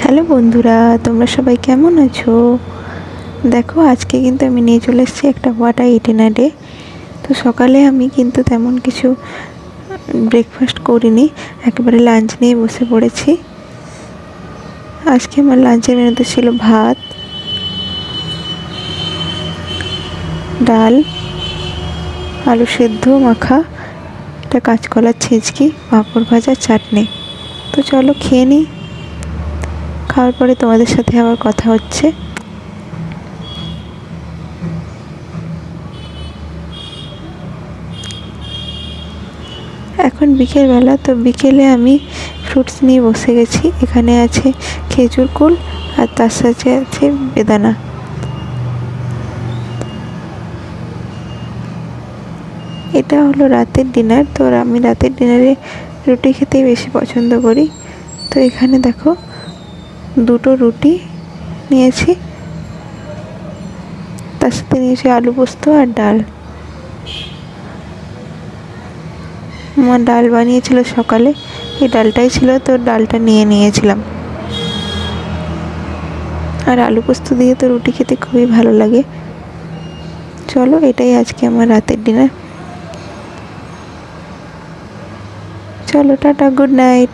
Hello বন্ধুরা, তোমরা সবাই কেমন আছো? দেখো, আজকে কিন্তু আমি নিয়ে চলে এসেছি একটা হোয়াট ইটিনারি। তো সকালে আমি কিন্তু তেমন কিছু ব্রেকফাস্ট করিনি, একেবারে লাঞ্চ নিয়ে বসে পড়েছি। আজকে আমার লাঞ্চের মেনুতে ছিল ভাত, ডাল, আলু সেদ্ধ মাখা, একটা কাঁচকলার ছেঁচকি, পাঁপড় ভাজা, চাটনি। তো চলো খেয়ে নিই। খাওয়ার পরে তোমাদের সাথে আবার কথা হচ্ছে। এখন বিকেলবেলা, তো বিকেলে আমি ফ্রুটস নিয়ে বসে গেছি। এখানে আছে খেজুর কুল আর তার সাথে আছে বেদানা। এটা হলো রাতের ডিনার। তো আমি রাতের ডিনারে রুটি খেতেই বেশি পছন্দ করি। তো এখানে দেখো, দুটো রুটি নিয়েছি, তার সাথে নিয়েছি আলু পোস্ত আর ডাল। মা ডাল বানিয়েছিল সকালে, এই ডালটাই ছিল, তো ডালটা নিয়েছিলাম। আর আলু পোস্ত দিয়ে তো রুটি খেতে খুবই ভালো লাগে। চলো, এটাই আজকে আমার রাতের ডিনার। চলো, টাটা, গুড নাইট।